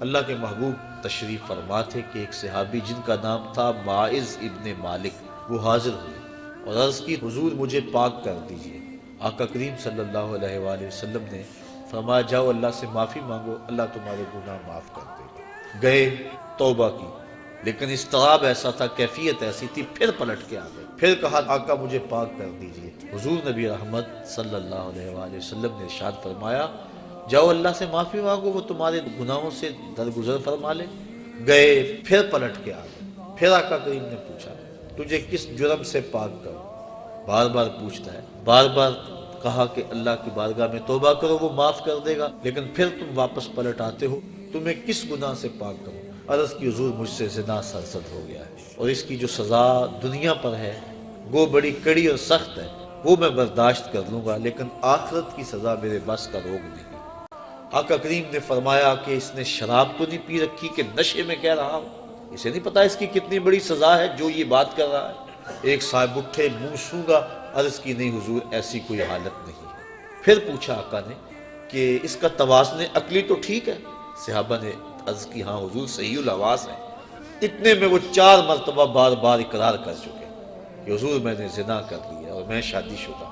اللہ کے محبوب تشریف فرما تھے کہ ایک صحابی جن کا نام تھا معاذ ابن مالک، وہ حاضر ہوئے اور عرض کی حضور مجھے پاک کر دیجئے۔ آقا کریم صلی اللہ علیہ وآلہ وسلم نے فرمایا جاؤ اللہ سے معافی مانگو، اللہ تمہارے گناہ معاف کر دے گا۔ گئے، توبہ کی، لیکن اضطراب ایسا تھا، کیفیت ایسی تھی، پھر پلٹ کے آ گئے، پھر کہا آقا مجھے پاک کر دیجئے۔ حضور نبی رحمت صلی اللہ علیہ وآلہ وسلم نے ارشاد فرمایا جاؤ اللہ سے معافی مانگو، وہ تمہارے گناہوں سے درگزر فرما لے۔ گئے، پھر پلٹ کے آ گئے، پھر آقا کریم نے پوچھا تجھے کس جرم سے پاک کروں؟ بار بار پوچھتا ہے، بار بار کہا کہ اللہ کی بارگاہ میں توبہ کرو وہ معاف کر دے گا، لیکن پھر تم واپس پلٹ آتے ہو، تمہیں کس گناہ سے پاک کروں؟ عرض کی حضور مجھ سے زنا سرزد ہو گیا ہے اور اس کی جو سزا دنیا پر ہے وہ بڑی کڑی اور سخت ہے، وہ میں برداشت کر لوں گا، لیکن آخرت کی سزا میرے بس کا روگ نہیں۔ آقا کریم نے فرمایا کہ اس نے شراب تو نہیں پی رکھی کہ نشے میں کہہ رہا ہوں؟ اسے نہیں پتا اس کی کتنی بڑی سزا ہے جو یہ بات کر رہا ہے؟ ایک صاحب اٹھے، منہ سونگا، عرض کی نہیں حضور ایسی کوئی حالت نہیں ہے۔ پھر پوچھا آقا نے کہ اس کا توازن عقلی تو ٹھیک ہے؟ صحابہ نے عرض کی ہاں حضور صحیح الحواس ہے۔ اتنے میں وہ 4 مرتبہ بار بار اقرار کر چکے کہ حضور میں نے زنا کر لیا اور میں شادی شدہ۔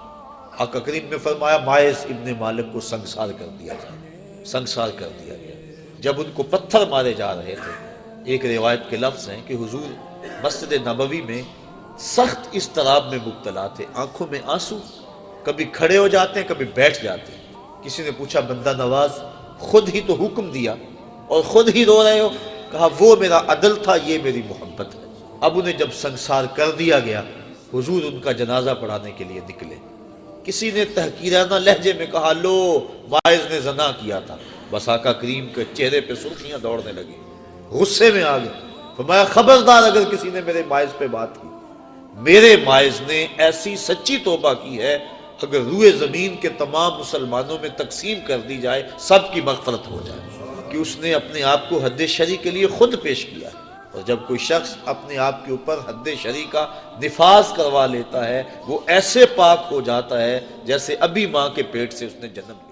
آقا کریم نے فرمایا معاذ ابن مالک کو سنگسار کر دیا جائے۔ سنگسار کر دیا گیا۔ جب ان کو پتھر مارے جا رہے تھے، ایک روایت کے لفظ ہیں کہ حضور مسجد نبوی میں سخت اضطراب میں مبتلا تھے، آنکھوں میں آنسو، کبھی کھڑے ہو جاتے ہیں کبھی بیٹھ جاتے ہیں۔ کسی نے پوچھا بندہ نواز خود ہی تو حکم دیا اور خود ہی رو رہے ہو؟ کہا وہ میرا عدل تھا، یہ میری محبت ہے۔ اب انہیں جب سنگسار کر دیا گیا، حضور ان کا جنازہ پڑھانے کے لیے نکلے۔ کسی نے تحقیرانہ لہجے میں کہا لو معاذ نے زنا کیا تھا، بس آقا کریم کے چہرے پہ سرخیاں دوڑنے لگی، غصے میں آ گئے۔ فرمایا خبردار اگر کسی نے میرے معاذ پہ بات کی، میرے معاذ نے ایسی سچی توبہ کی ہے اگر روئے زمین کے تمام مسلمانوں میں تقسیم کر دی جائے سب کی مغفرت ہو جائے، کہ اس نے اپنے آپ کو حد شرع کے لیے خود پیش کیا ہے۔ اور جب کوئی شخص اپنے آپ کے اوپر حد شرع کا نفاذ کروا لیتا ہے وہ ایسے پاک ہو جاتا ہے جیسے ابھی ماں کے پیٹ سے اس نے جنم لیا۔